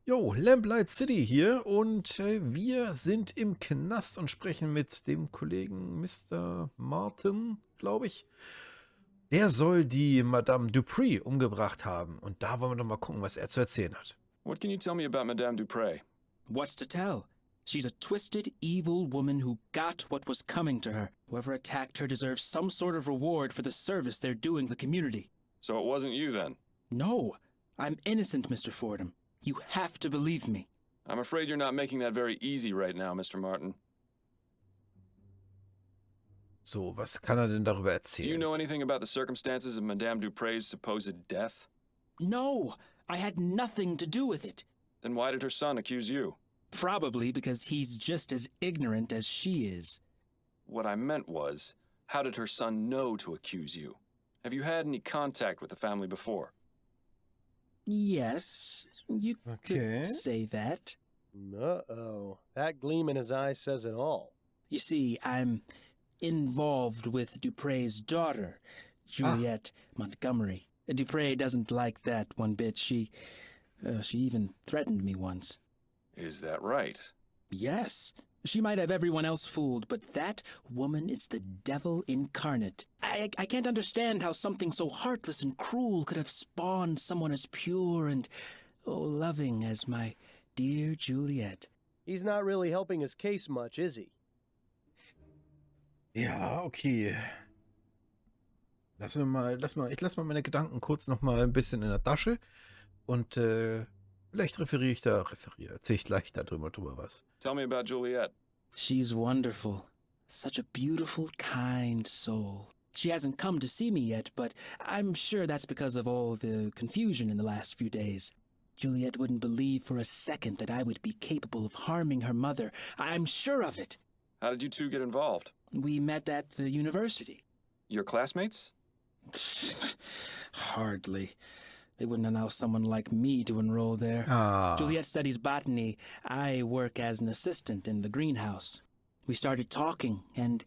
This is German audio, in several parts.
Jo, Lamplight City hier und wir sind im Knast und sprechen mit dem Kollegen Mr. Martin, glaube ich. Der soll die Madame Dupree umgebracht haben und da wollen wir doch mal gucken, was er zu erzählen hat. What can you tell me about Madame Dupree? What's to tell? She's a twisted, evil woman who got what was coming to her. Whoever attacked her deserves some sort of reward for the service they're doing the community. So it wasn't you then? No, I'm innocent, Mr. Fordham. You have to believe me. I'm afraid you're not making that very easy right now, Mr. Martin. So, was kann er denn darüber Do you erzählen? know anything about the circumstances of Madame Dupree's supposed death? No, I had nothing to do with it. Then why did her son accuse you? Probably because he's just as ignorant as she is. What I meant was, how did her son know to accuse you? Have you had any contact with the family before? Yes, you Okay. could say that. Uh-oh. That gleam in his eye says it all. You see, I'm involved with Dupree's daughter, Juliet Montgomery. Dupree doesn't like that one bit. She even threatened me once. Is that right? Yes, she might have everyone else fooled, but that woman is the devil incarnate. I can't understand how something so heartless and cruel could have spawned someone as pure and, loving as my dear Juliet. He's not really helping his case much, is he? Ja, okay. Ich lass mal meine Gedanken kurz noch mal ein bisschen in der Tasche und vielleicht erzähle ich gleich drüber was. Tell me about Juliet. She's wonderful. Such a beautiful, kind soul. She hasn't come to see me yet, but I'm sure that's because of all the confusion in the last few days. Juliet wouldn't believe for a second that I would be capable of harming her mother. I'm sure of it. How did you two get involved? We met at the university. Your classmates? Hardly. They wouldn't allow someone like me to enroll there. Ah, Juliet studies botany. I work as an assistant in the greenhouse. We started talking, and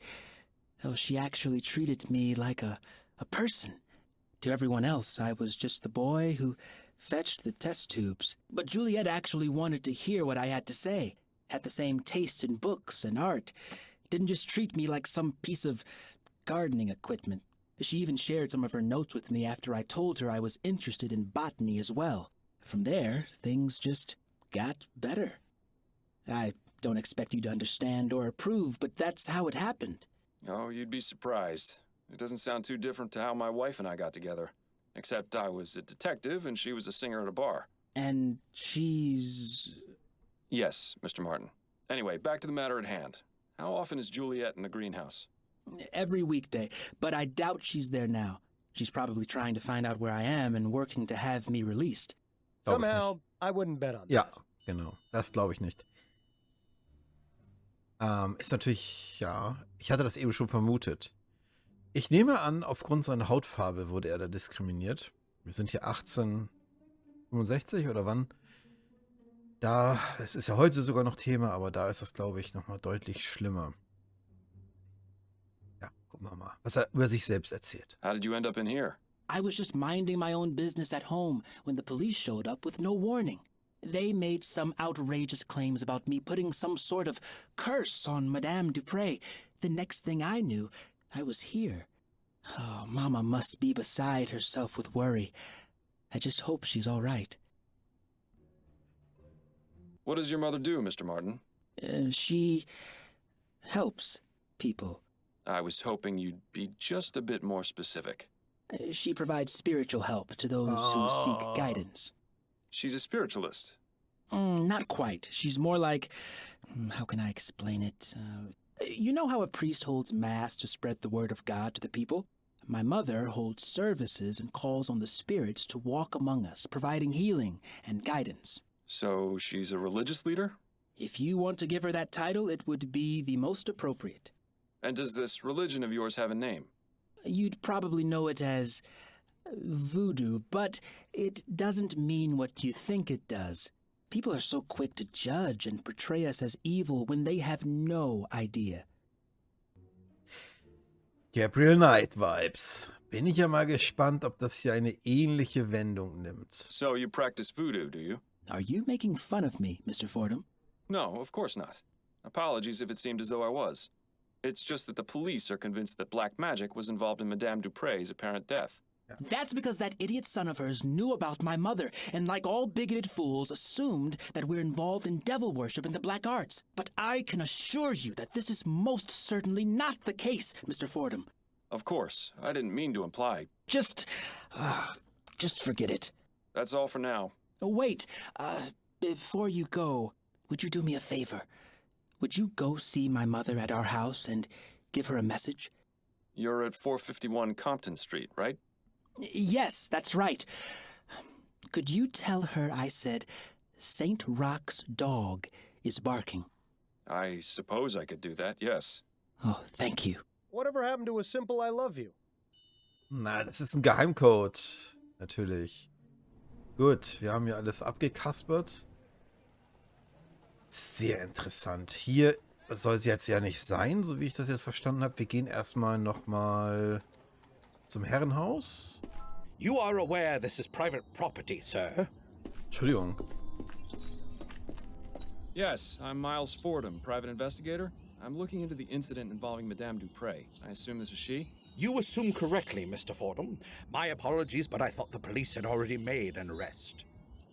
she actually treated me like a person. To everyone else, I was just the boy who fetched the test tubes. But Juliet actually wanted to hear what I had to say, had the same taste in books and art. Didn't just treat me like some piece of gardening equipment. She even shared some of her notes with me after I told her I was interested in botany as well. From there, things just got better. I don't expect you to understand or approve, but that's how it happened. Oh, you'd be surprised. It doesn't sound too different to how my wife and I got together. Except I was a detective and she was a singer at a bar. And she's... Yes, Mr. Martin. Anyway, back to the matter at hand. How often is Juliet in the greenhouse? every weekday, but I doubt she's there now. She's probably trying to find out where I am and working to have me released. Glaub ich Somehow, I wouldn't bet on that. Ja, genau. Das glaube ich nicht. Ist natürlich, ja, ich hatte das eben schon vermutet. Ich nehme an, aufgrund seiner Hautfarbe wurde er da diskriminiert. Wir sind hier 1865 oder wann? Da, es ist ja heute sogar noch Thema, aber da ist das, glaube ich, nochmal deutlich schlimmer. Ja, gucken wir mal, was er über sich selbst erzählt. How did you end up in here? I was just minding my own business at home when the police showed up with no warning. They made some outrageous claims about me putting some sort of curse on Madame Dupree. The next thing I knew, I was here. Oh, Mama must be beside herself with worry. I just hope she's all right. What does your mother do, Mr. Martin? She helps people. I was hoping you'd be just a bit more specific. She provides spiritual help to those who seek guidance. She's a spiritualist. Not quite. She's more like... how can I explain it? You know how a priest holds mass to spread the word of God to the people? My mother holds services and calls on the spirits to walk among us, providing healing and guidance. So she's a religious leader? If you want to give her that title, it would be the most appropriate. And does this religion of yours have a name? You'd probably know it as voodoo, but it doesn't mean what you think it does. People are so quick to judge and portray us as evil when they have no idea. Gabriel Knight Vibes. Bin ich ja mal gespannt, ob das hier eine ähnliche Wendung nimmt. So you practice voodoo, do you? Are you making fun of me, Mr. Fordham? No, of course not. Apologies if it seemed as though I was. It's just that the police are convinced that black magic was involved in Madame Dupre's apparent death. That's because that idiot son of hers knew about my mother, and like all bigoted fools, assumed that we're involved in devil worship and the black arts. But I can assure you that this is most certainly not the case, Mr. Fordham. Of course, I didn't mean to imply. Just forget it. That's all for now. Wait, before you go, would you do me a favor? Would you go see my mother at our house and give her a message? You're at 451 Compton Street, right? Yes, that's right. Could you tell her I said St. Roch's dog is barking? I suppose I could do that, yes. Oh, thank you. Whatever happened to a simple I love you? Na, das ist ein Geheimcode. Natürlich. Gut, wir haben hier alles abgekaspert. Sehr interessant. Hier soll sie jetzt ja nicht sein, so wie ich das jetzt verstanden habe. Wir gehen erstmal nochmal zum Herrenhaus. You are aware this is private property, sir? Entschuldigung. Yes, I'm Miles Fordham, private investigator. I'm looking into the incident involving Madame Dupre. I assume this is she? You assume correctly, Mr. Fordham. My apologies, but I thought the police had already made an arrest.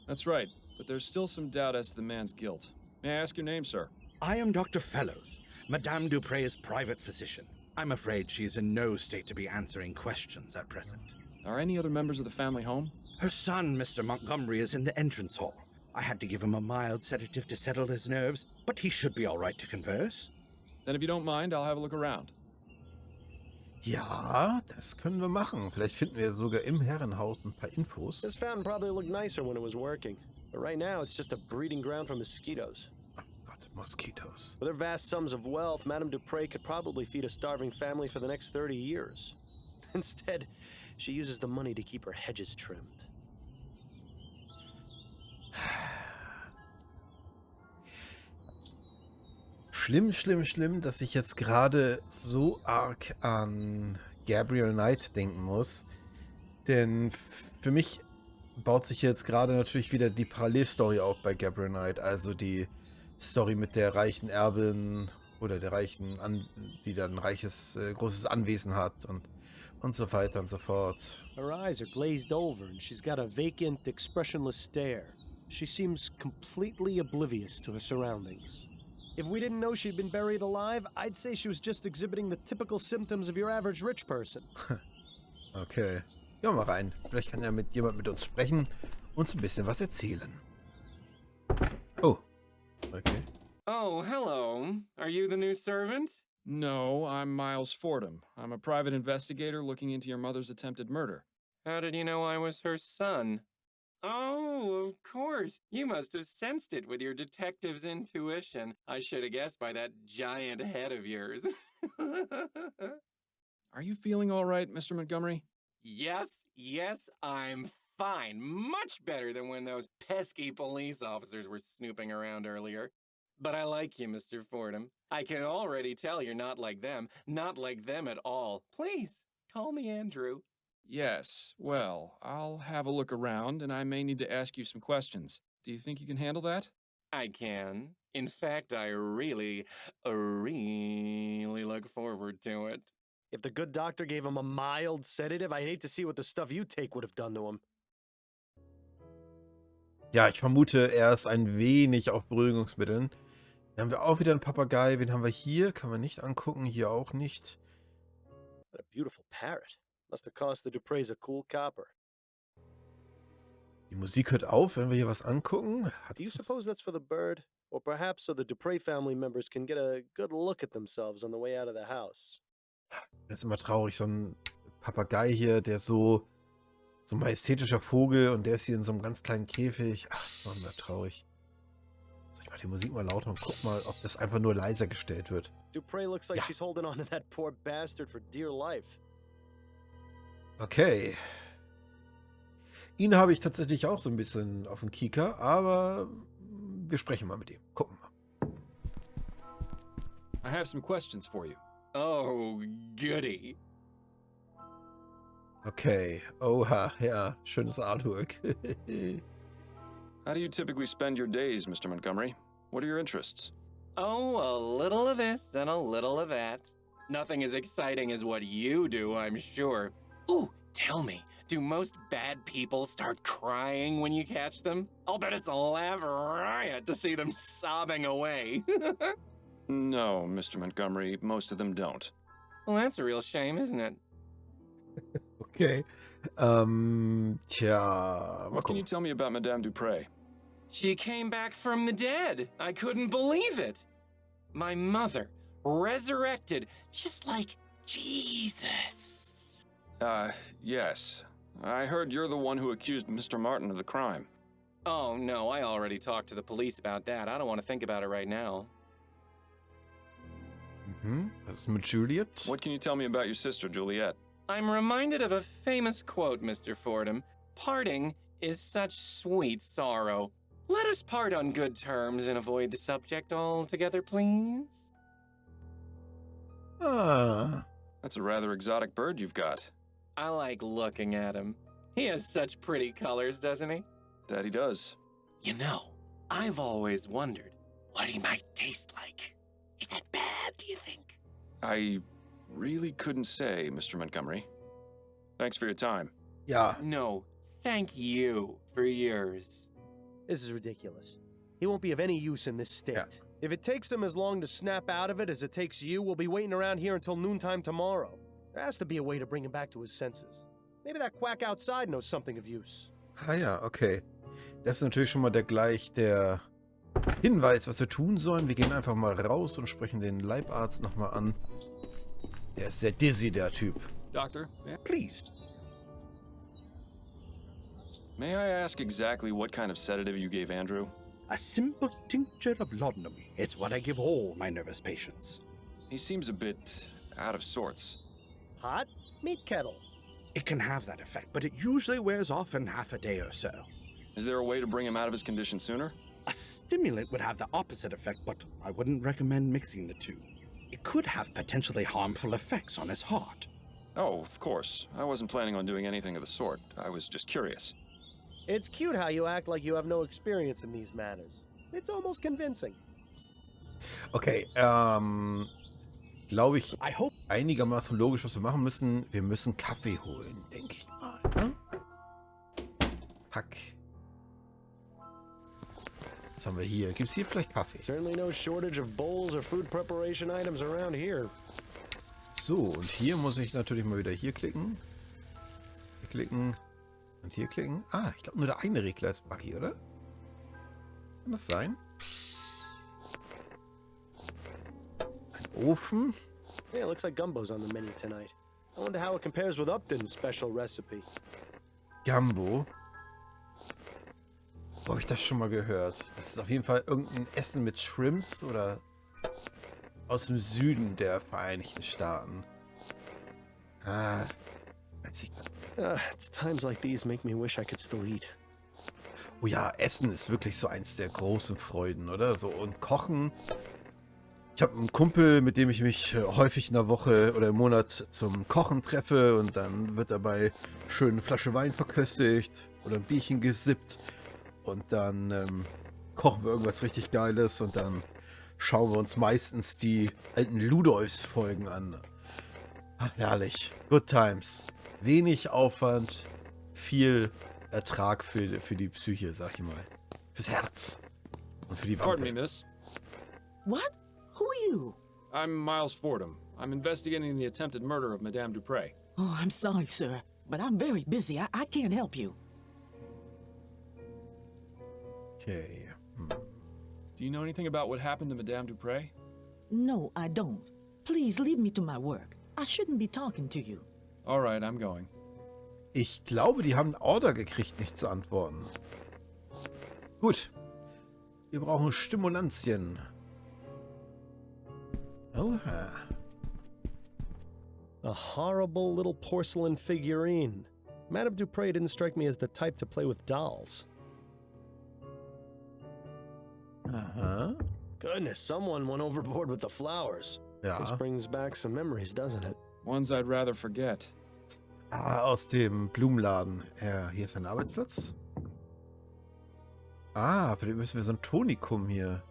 That's right, but there's still some doubt as to the man's guilt. May I ask your name, sir? I am Dr. Fellows, Madame Dupre's private physician. I'm afraid she's in no state to be answering questions at present. Are any other members of the family home? Her son, Mr. Montgomery, is in the entrance hall. I had to give him a mild sedative to settle his nerves, but he should be all right to converse. Then if you don't mind, I'll have a look around. Ja, das können wir machen. Vielleicht finden wir sogar im Herrenhaus ein paar Infos. This fountain probably looked nicer when it was working. But right now, it's just a breeding ground for mosquitoes. Oh Gott, mosquitoes. With her vast sums of wealth, Madame Dupre could probably feed a starving family for the next 30 years. Instead, she uses the money to keep her hedges trimmed. Schlimm, schlimm, schlimm, dass ich jetzt gerade so arg an Gabriel Knight denken muss. Denn für mich baut sich jetzt gerade natürlich wieder die Parallelstory auf bei Gabriel Knight. Also die Story mit der reichen Erbin oder der reichen, die dann ein reiches, großes Anwesen hat und so weiter und so fort. Her eyes are glazed over and she's got a vacant, expressionless stare. She seems completely oblivious to her surroundings. If we didn't know she'd been buried alive, I'd say she was just exhibiting the typical symptoms of your average rich person. Okay. Gehen wir mal rein. Vielleicht kann ja jemand mit uns sprechen, uns ein bisschen was erzählen. Oh. Okay. Oh, hello. Are you the new servant? No, I'm Miles Fordham. I'm a private investigator looking into your mother's attempted murder. How did you know I was her son? Oh, of course. You must have sensed it with your detective's intuition. I should have guessed by that giant head of yours. Are you feeling all right, Mr. Montgomery? Yes, I'm fine. Much better than when those pesky police officers were snooping around earlier. But I like you, Mr. Fordham. I can already tell you're not like them at all. Please, call me Andrew. Yes, well, I'll have a look around and I may need to ask you some questions. Do you think you can handle that? I can. In fact, I really look forward to it. If the good doctor gave him a mild sedative, I'd hate to see what the stuff you take would have done to him. Ja, ich vermute, er ist ein wenig auf Beruhigungsmitteln. Hier haben wir auch wieder einen Papagei. Wen haben wir hier? Kann man nicht angucken. Hier auch nicht. What a beautiful parrot. Must have cost the Dupre's a cool copper. Die Musik hört auf, wenn wir hier was angucken. Do you suppose that's for the bird? Or perhaps so the Dupre family members can get a good look at themselves on the way out of the house? Das ist immer traurig, so ein Papagei hier, der so ein majestätischer Vogel und der ist hier in so einem ganz kleinen Käfig. Ach, das ist immer traurig. So, ich mach die Musik mal lauter und guck mal, ob das einfach nur leiser gestellt wird. Dupre looks like she's holding on to that poor bastard for dear life. Okay. Ihn habe ich tatsächlich auch so ein bisschen auf den Kieker, aber wir sprechen mal mit ihm. Gucken wir. I have some questions for you. Oh, goody. Okay. Oha, ja, schönes Artwork. How do you typically spend your days, Mr. Montgomery? What are your interests? Oh, a little of this and a little of that. Nothing as exciting as what you do, I'm sure. Ooh, tell me, do most bad people start crying when you catch them? I'll bet it's a laugh riot to see them sobbing away. No, Mr. Montgomery, most of them don't. Well, that's a real shame, isn't it? Okay. Tja, mal What can you gucken. tell me about Madame Dupre? She came back from the dead. I couldn't believe it. My mother, resurrected, just like Jesus. Yes. I heard you're the one who accused Mr. Martin of the crime. Oh, no, I already talked to the police about that. I don't want to think about it right now. Was ist mit Juliet? What can you tell me about your sister, Juliet? I'm reminded of a famous quote, Mr. Fordham. Parting is such sweet sorrow. Let us part on good terms and avoid the subject altogether, please. Ah. That's a rather exotic bird you've got. I like looking at him. He has such pretty colors, doesn't he? That he does. You know, I've always wondered what he might taste like. Is that bad, do you think? I really couldn't say, Mr. Montgomery. Thanks for your time. Ja, No, thank you for yours. This is ridiculous. He won't be of any use in this state. Yeah. If it takes him as long to snap out of it as it takes you, we'll be waiting around here until noontime tomorrow. There has to be a way to bring him back to his senses. Maybe that quack outside knows something of use. ah ja, okay. Das ist natürlich schon mal der Hinweis, was wir tun sollen. Wir gehen einfach mal raus und sprechen den Leibarzt nochmal an. Der ist sehr dizzy, der Typ. Doctor, Please. may I ask exactly what kind of sedative you gave Andrew? A simple tincture of laudanum. It's what I give all my nervous patients. He seems a bit out of sorts. Hot? Meat kettle. It can have that effect, but it usually wears off in half a day or so. Is there a way to bring him out of his condition sooner? A stimulant would have the opposite effect, but I wouldn't recommend mixing the two. It could have potentially harmful effects on his heart. Oh, of course. I wasn't planning on doing anything of the sort. I was just curious. It's cute how you act like you have no experience in these matters. It's almost convincing. Okay, glaube ich, I hope einigermaßen logisch, was wir machen müssen. Wir müssen Kaffee holen, denke ich mal. Ne? Fuck. Was haben wir hier? Gibt es hier vielleicht Kaffee? Certainly no shortage of bowls or food preparation items around here. So, und hier muss ich natürlich mal wieder hier klicken. Hier klicken. Und hier klicken. Ah, ich glaube nur der eine Regler ist buggy, oder? Kann das sein? Ein Ofen. Yeah, looks like gumbo's on the menu tonight. I wonder how it compares with Upton's special recipe. Gumbo. Wo habe ich das schon mal gehört? Das ist auf jeden Fall irgendein Essen mit Shrimps oder aus dem Süden der Vereinigten Staaten. Ah, weiß ich nicht. It's times like these make me wish I could still eat. Oh ja, Essen ist wirklich so eins der großen Freuden, oder? So, und Kochen. Ich habe einen Kumpel, mit dem ich mich häufig in der Woche oder im Monat zum Kochen treffe und dann wird dabei schön eine Flasche Wein verköstigt oder ein Bierchen gesippt und dann kochen wir irgendwas richtig Geiles und dann schauen wir uns meistens die alten Ludolfs-Folgen an. Ach, herrlich. Good times. Wenig Aufwand, viel Ertrag für die Psyche, sag ich mal. Fürs Herz. Und für die Pardon me, Wampe. miss. What? Who are you? I'm Miles Fordham. I'm investigating the attempted murder of Madame Dupre. Oh, I'm sorry, sir, but I'm very busy. I can't help you. Okay. Do you know anything about what happened to Madame Dupre? No, I don't. Please leave me to my work. I shouldn't be talking to you. All right, I'm going. Ich glaube, die haben einen Order gekriegt, nicht zu antworten. Gut. Wir brauchen Stimulantien. Oha. A horrible little porcelain figurine. Madame Dupre didn't strike me as the type to play with dolls. Aha. Goodness, someone went overboard with the flowers. Ja. This brings back some memories, doesn't it? Ones I'd rather forget. Ah, aus dem Blumenladen. Ja, hier ist ein Arbeitsplatz. Ah, vielleicht müssen wir so ein Tonikum hier.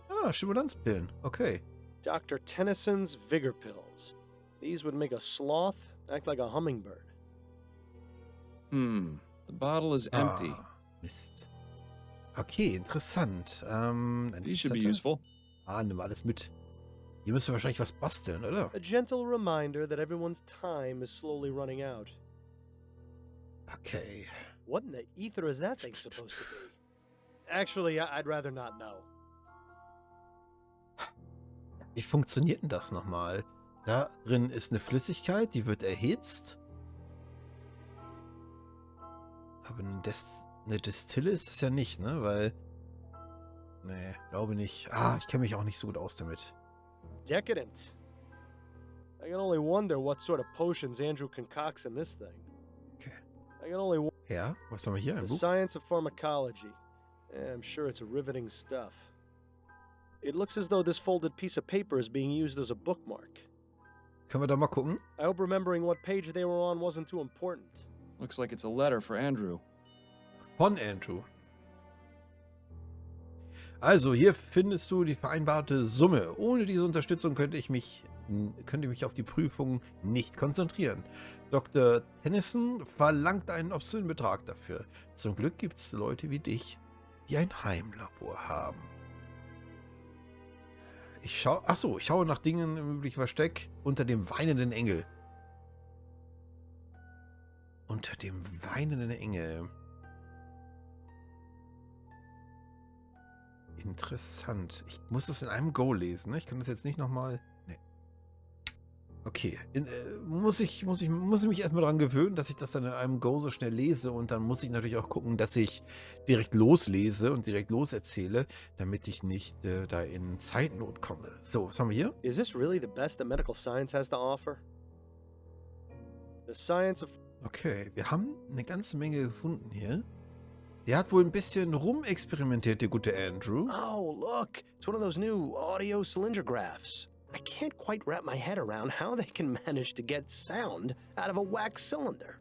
Ah, Stimulanzpillen. Okay. Dr. Tennyson's Vigor Pills. These would make a sloth act like a hummingbird. The bottle is empty. Ah, Mist. Okay, interessant. These should be useful. Ah, nimm alles mit. Hier müssen wir wahrscheinlich was basteln, oder? A gentle reminder that everyone's time is slowly running out. Okay. What in the ether is that thing supposed to be? Actually, I'd rather not know. Wie funktioniert denn das nochmal? Da drin ist eine Flüssigkeit, die wird erhitzt. Aber eine Destille ist das ja nicht, ne? Weil... Nee, glaube nicht. Ah, ich kenne mich auch nicht so gut aus damit. Decadent. I can only wonder what sort of potions Andrew concocts in this thing. Okay. I can only wonder. Ja, was haben wir hier? Ein The Buch? Science of Pharmacology. Yeah, I'm sure it's riveting stuff. It looks as though this folded piece of paper is being used as a bookmark. Können wir da mal gucken? I hope remembering what page they were on wasn't too important. Looks like it's a letter for Andrew. Von Andrew. Also, hier findest du die vereinbarte Summe. Ohne diese Unterstützung könnte ich mich auf die Prüfung nicht konzentrieren. Dr. Tennyson verlangt einen obszönen Betrag dafür. Zum Glück gibt es Leute wie dich, die ein Heimlabor haben. Ich schaue nach Dingen im üblichen Versteck unter dem weinenden Engel. Unter dem weinenden Engel. Interessant. Ich muss das in einem Go lesen, ne? Ich kann das jetzt nicht nochmal... Nee. Okay. Muss ich mich erstmal daran gewöhnen, dass ich das dann in einem Go so schnell lese und dann muss ich natürlich auch gucken, dass ich direkt loslese und direkt loserzähle, damit ich nicht da in Zeitnot komme. So, was haben wir hier? Is this really the best that medical science has to offer? The science of... Okay, wir haben eine ganze Menge gefunden hier. Der hat wohl ein bisschen rumexperimentiert, der gute Andrew. Oh, look! It's one of those new audio cylindergraphs. I can't quite wrap my head around how they can manage to get sound out of a wax cylinder.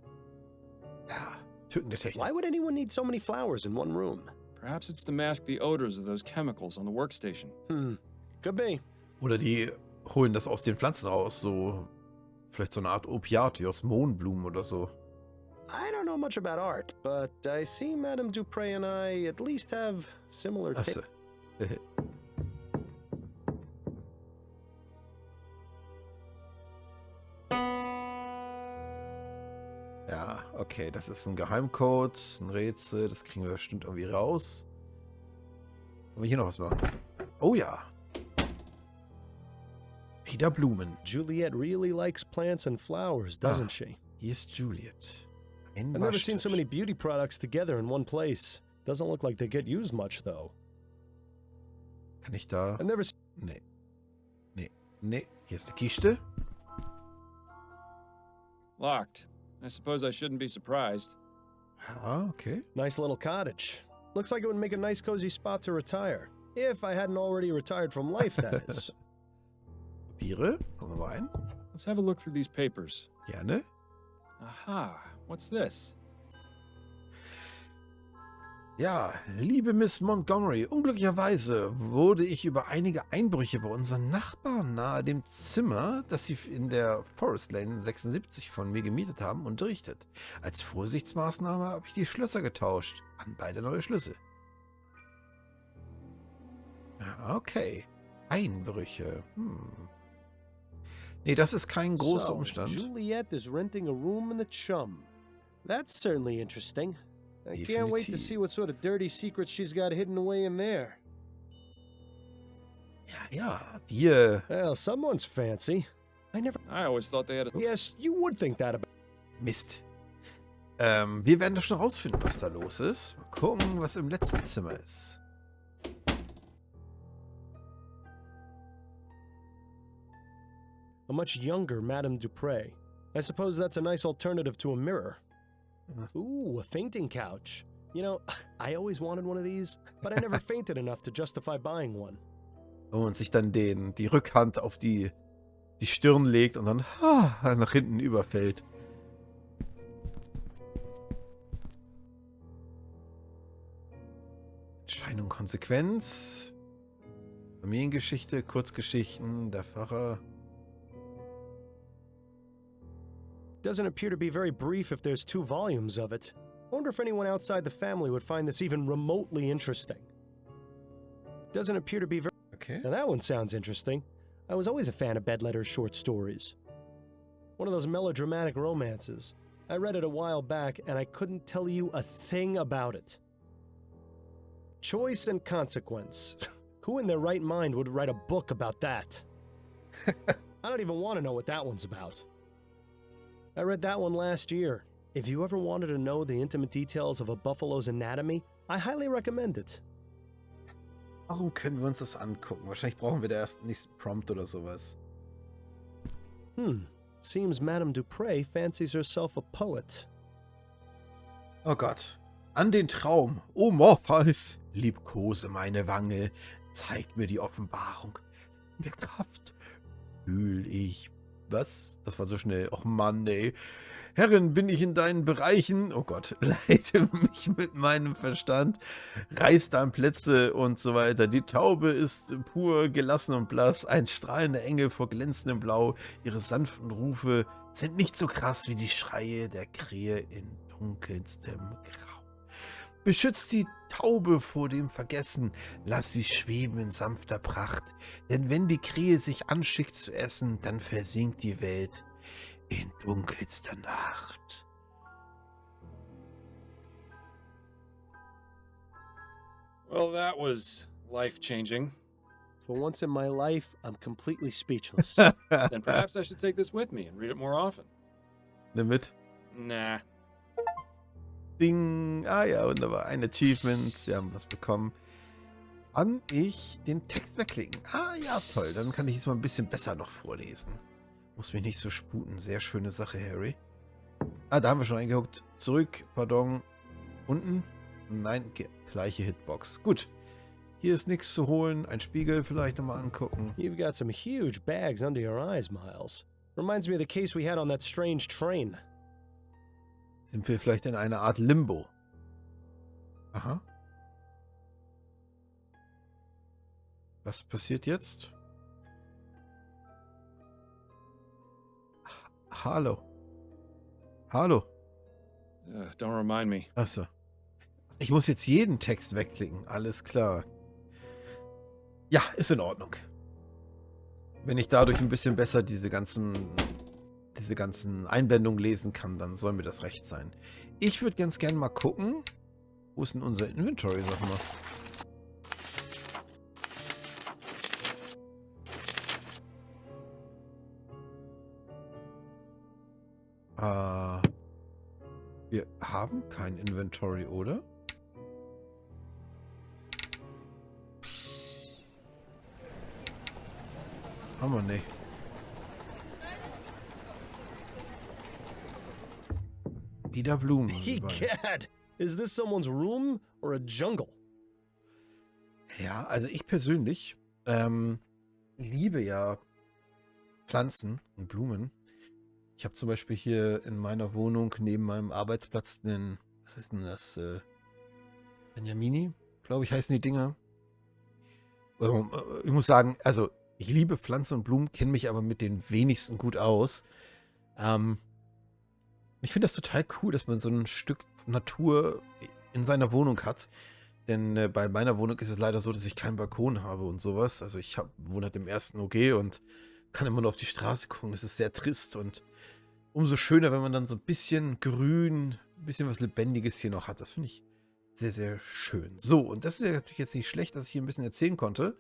Ja, tückende Technik. Why would anyone need so many flowers in one room? Perhaps it's to mask the odors of those chemicals on the workstation. Could be. Oder die holen das aus den Pflanzen raus, so vielleicht so eine Art Opiat, wie aus Mohnblumen oder so. I don't know much about art, but I see Madame Dupre and I at least have similar Achso. tastes. Ja, okay, das ist ein Geheimcode, ein Rätsel, das kriegen wir bestimmt irgendwie raus. Wollen wir hier noch was machen? Oh ja. Wieder Blumen. Juliet really likes plants and flowers, doesn't she? Hier ist Juliet. Ein I've never seen so Waschtisch. many beauty products together in one place. Doesn't look like they get used much, though. Kann ich da... I've never seen... Nee. Nee. Hier ist die Kiste. Locked. I suppose I shouldn't be surprised. Ja, okay. Nice little cottage. Looks like it would make a nice cozy spot to retire. If I hadn't already retired from life, that is. Papiere. Kommen wir mal rein. Let's have a look through these papers. Gerne. Aha, what's this? Ja, liebe Miss Montgomery, unglücklicherweise wurde ich über einige Einbrüche bei unseren Nachbarn nahe dem Zimmer, das sie in der Forest Lane 76 von mir gemietet haben, unterrichtet. Als Vorsichtsmaßnahme habe ich die Schlösser getauscht. An beide neue Schlüssel. Ja, okay. Einbrüche. Nee, das ist kein großer So, Umstand. Juliet is renting a room in the Chum. That's certainly interesting. I can't wait to Definitiv. see what sort of dirty secrets she's got hidden away in there. Ja, wir... Well, someone's fancy. I always thought they had a... Yes, you would think that about... Mist. Wir werden das schon rausfinden, was da los ist. Mal gucken, was im letzten Zimmer ist. A much younger Madame Dupre. I suppose that's a nice alternative to a mirror. Ooh, a fainting couch. You know, I always wanted one of these, but I never fainted enough to justify buying one. Und sich dann die Rückhand auf die Stirn legt und dann nach hinten überfällt. Meinung, Konsequenz. Familiengeschichte, Kurzgeschichten, der Pfarrer. Doesn't appear to be very brief if there's 2 volumes of it. I wonder if anyone outside the family would find this even remotely interesting. Doesn't appear to be very... Okay. Now that one sounds interesting. I was always a fan of Bedletter's short stories. One of those melodramatic romances. I read it a while back, and I couldn't tell you a thing about it. Choice and Consequence. Who in their right mind would write a book about that? I don't even want to know what that one's about. I read that one last year. If you ever wanted to know the intimate details of a buffalo's anatomy, I highly recommend it. Warum können wir uns das angucken? Wahrscheinlich brauchen wir da erst den nächsten Prompt oder sowas. Seems Madame Dupré fancies herself a poet. Oh Gott. An den Traum. O Morpheus, liebkose meine Wange, zeig mir die Offenbarung. Mir Kraft fühl ich. Was? Das war so schnell. Och Mann, ey. Herrin, bin ich in deinen Bereichen? Oh Gott, leite mich mit meinem Verstand. Reiß dann Plätze und so weiter. Die Taube ist pur, gelassen und blass. Ein strahlender Engel vor glänzendem Blau. Ihre sanften Rufe sind nicht so krass wie die Schreie der Krähe in dunkelstem Grau. Beschützt die Taube vor dem Vergessen. Lass sie schweben in sanfter Pracht. Denn wenn die Krähe sich anschickt zu essen, dann versinkt die Welt in dunkelster Nacht. Well, that was life-changing. For once in my life, I'm completely speechless. Then perhaps I should take this with me and read it more often. Nimm mit. Nah. Ding. Ah ja, wunderbar. Ein Achievement. Wir haben was bekommen. Kann ich den Text wegklicken? Ah ja, toll. Dann kann ich es mal ein bisschen besser noch vorlesen. Muss mich nicht so sputen. Sehr schöne Sache, Harry. Ah, da haben wir schon reingeguckt. Zurück, pardon. Unten? Nein, gleiche Hitbox. Gut. Hier ist nichts zu holen. Ein Spiegel vielleicht nochmal angucken. You've got some huge bags under your eyes, Miles. Reminds me of the case we had on that strange train. Sind wir vielleicht in einer Art Limbo? Aha. Was passiert jetzt? Hallo. Hallo. Don't remind me. Achso. Ich muss jetzt jeden Text wegklicken. Alles klar. Ja, ist in Ordnung. Wenn ich dadurch ein bisschen besser diese ganzen Einblendungen lesen kann, dann soll mir das recht sein. Ich würde ganz gerne mal gucken. Wo ist denn unser Inventory, sag mal? Wir haben kein Inventory, oder? Haben wir nicht. Wieder Blumen. Egad! Is this someone's room or a jungle? Ja, also ich persönlich liebe ja Pflanzen und Blumen. Ich habe zum Beispiel hier in meiner Wohnung neben meinem Arbeitsplatz einen, was ist denn das? Benjamini, glaube ich, heißen die Dinger. Ich muss sagen, also ich liebe Pflanzen und Blumen, kenne mich aber mit den wenigsten gut aus. Ich finde das total cool, dass man so ein Stück Natur in seiner Wohnung hat. Denn bei meiner Wohnung ist es leider so, dass ich keinen Balkon habe und sowas. Also ich wohne halt im ersten OG und kann immer nur auf die Straße gucken. Das ist sehr trist und umso schöner, wenn man dann so ein bisschen Grün, ein bisschen was Lebendiges hier noch hat. Das finde ich sehr, sehr schön. So, und das ist ja natürlich jetzt nicht schlecht, dass ich hier ein bisschen erzählen konnte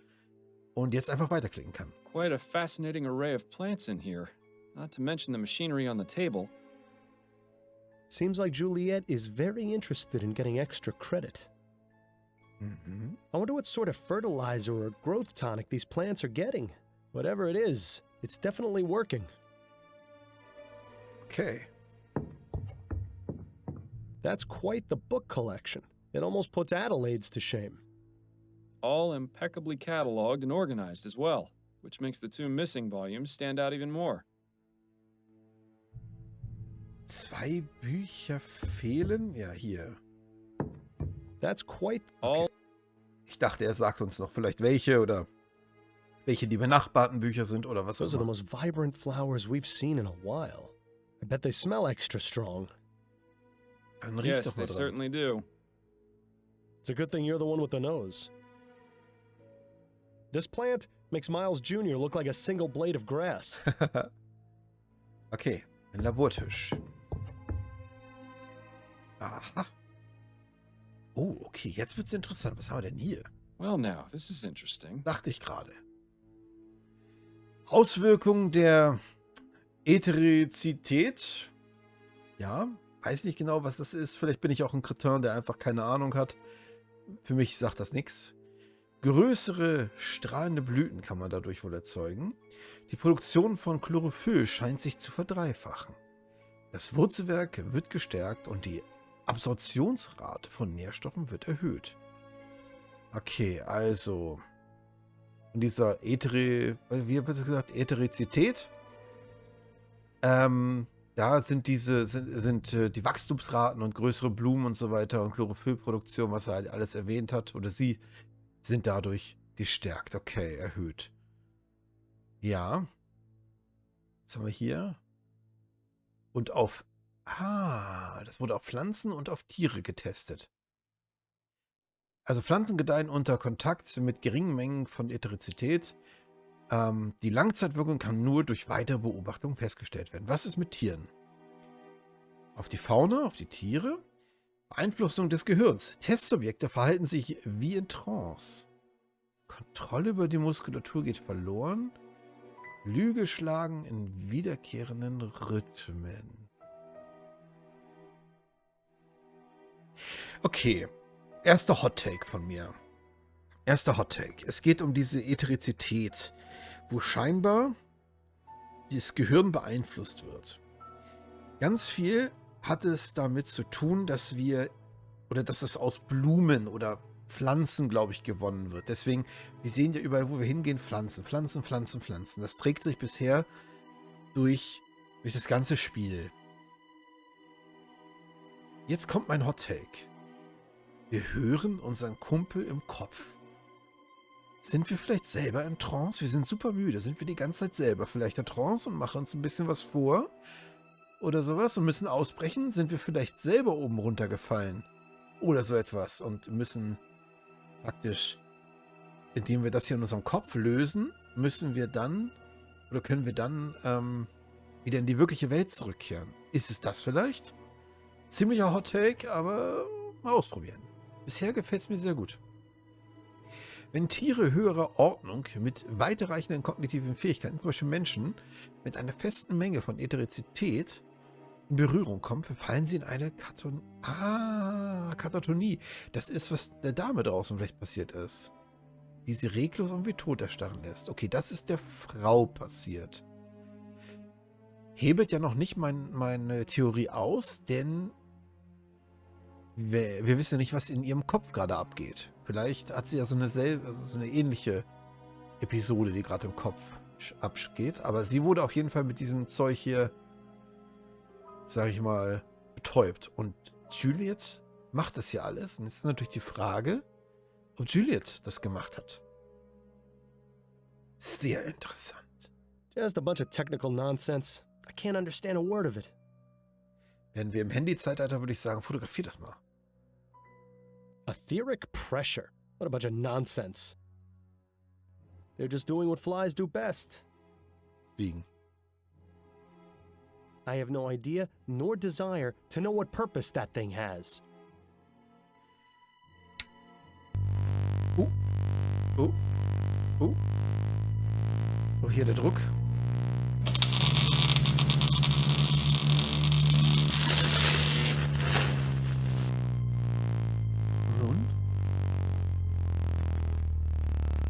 und jetzt einfach weiterklicken kann. Quite a fascinating array of plants in here. Not to mention the machinery on the table. Seems like Juliet is very interested in getting extra credit. Mhm. I wonder what sort of fertilizer or growth tonic these plants are getting. Whatever it is, it's definitely working. Okay. That's quite the book collection. It almost puts Adelaide's to shame. All impeccably cataloged and organized as well, which makes the 2 missing volumes stand out even more. 2 Bücher fehlen? Ja, hier. That's quite... All Ich dachte, er sagt uns noch vielleicht welche oder welche die benachbarten Bücher sind oder was auch Those are the immer. most vibrant flowers we've seen in a while. I bet they smell extra strong. Dann riech Yes, doch mal they dran. certainly do. It's a good thing you're the one with the nose. This plant makes Miles Jr. look like a single blade of grass. Okay, ein Labortisch. Aha. Oh, okay, jetzt wird's interessant. Was haben wir denn hier? Well, now, this is interesting. Dachte ich gerade. Auswirkungen der Ätherizität. Ja, weiß nicht genau, was das ist. Vielleicht bin ich auch ein Kretin, der einfach keine Ahnung hat. Für mich sagt das nichts. Größere strahlende Blüten kann man dadurch wohl erzeugen. Die Produktion von Chlorophyll scheint sich zu verdreifachen. Das Wurzelwerk wird gestärkt und die Absorptionsrate von Nährstoffen wird erhöht. Okay, also in dieser wie habe ich gesagt, Ätherizität, da sind die Wachstumsraten und größere Blumen und so weiter und Chlorophyllproduktion, was er halt alles erwähnt hat, oder sie sind dadurch gestärkt. Okay, erhöht. Ja. Was haben wir hier? Und das wurde auf Pflanzen und auf Tiere getestet. Also Pflanzen gedeihen unter Kontakt mit geringen Mengen von Ätherizität. Die Langzeitwirkung kann nur durch weitere Beobachtung festgestellt werden. Was ist mit Tieren? Auf die Fauna, auf die Tiere? Beeinflussung des Gehirns. Testsubjekte verhalten sich wie in Trance. Kontrolle über die Muskulatur geht verloren. Lüge schlagen in wiederkehrenden Rhythmen. Okay. Erster Hot-Take von mir. Erster Hot-Take. Es geht um diese Ätherizität, wo scheinbar das Gehirn beeinflusst wird. Ganz viel hat es damit zu tun, dass es aus Blumen oder Pflanzen, glaube ich, gewonnen wird. Deswegen, wir sehen ja überall, wo wir hingehen, Pflanzen, Pflanzen, Pflanzen, Pflanzen. Das trägt sich bisher durch das ganze Spiel. Jetzt kommt mein Hot-Take. Wir hören unseren Kumpel im Kopf. Sind wir vielleicht selber in Trance? Wir sind super müde. Sind wir die ganze Zeit selber vielleicht in Trance und machen uns ein bisschen was vor? Oder sowas und müssen ausbrechen? Sind wir vielleicht selber oben runtergefallen? Oder so etwas und müssen praktisch, indem wir das hier in unserem Kopf lösen, können wir dann wieder in die wirkliche Welt zurückkehren. Ist es das vielleicht? Ziemlicher Hot Take, aber mal ausprobieren. Bisher gefällt es mir sehr gut. Wenn Tiere höherer Ordnung mit weiterreichenden kognitiven Fähigkeiten, zum Beispiel Menschen, mit einer festen Menge von Ätherizität in Berührung kommen, verfallen sie in eine Katatonie. Das ist, was der Dame draußen vielleicht passiert ist. Die sie reglos und wie tot erstarren lässt. Okay, das ist der Frau passiert. Hebelt ja noch nicht meine Theorie aus, denn wir wissen ja nicht, was in ihrem Kopf gerade abgeht. Vielleicht hat sie ja so eine ähnliche Episode, die gerade im Kopf abgeht. Aber sie wurde auf jeden Fall mit diesem Zeug hier, sag ich mal, betäubt. Und Juliet macht das ja alles. Und jetzt ist natürlich die Frage, ob Juliet das gemacht hat. Sehr interessant. Just a bunch of technical nonsense. I can't understand a word of it. Wären wir im Handy-Zeitalter, würde ich sagen, fotografier das mal. Etheric pressure. What a bunch of nonsense. They're just doing what flies do best. Fliegen. I have no idea nor desire to know what purpose that thing has. Oh, hier der Druck. Nun?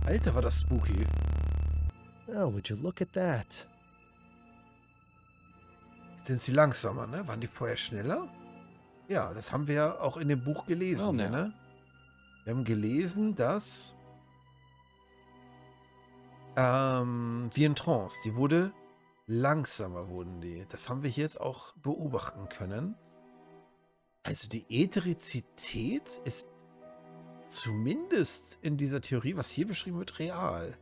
Alter, war das spooky. Oh, would you look at that? Jetzt sind sie langsamer, ne? Waren die vorher schneller? Ja, das haben wir ja auch in dem Buch gelesen, Well, hier, ne? Wir haben gelesen, dass wie in Trance, die wurde langsamer, wurden die. Das haben wir hier jetzt auch beobachten können. Also die Ätherizität ist zumindest in dieser Theorie, was hier beschrieben wird, real.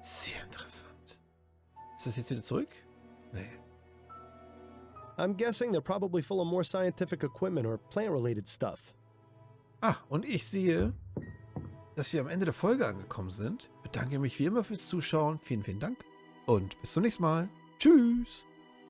Sehr interessant. Ist das jetzt wieder zurück? Nee. I'm guessing they're probably full of more scientific equipment or plant-related stuff. Ah, und ich sehe, dass wir am Ende der Folge angekommen sind. Bedanke mich wie immer fürs Zuschauen. Vielen, vielen Dank. Und bis zum nächsten Mal. Tschüss.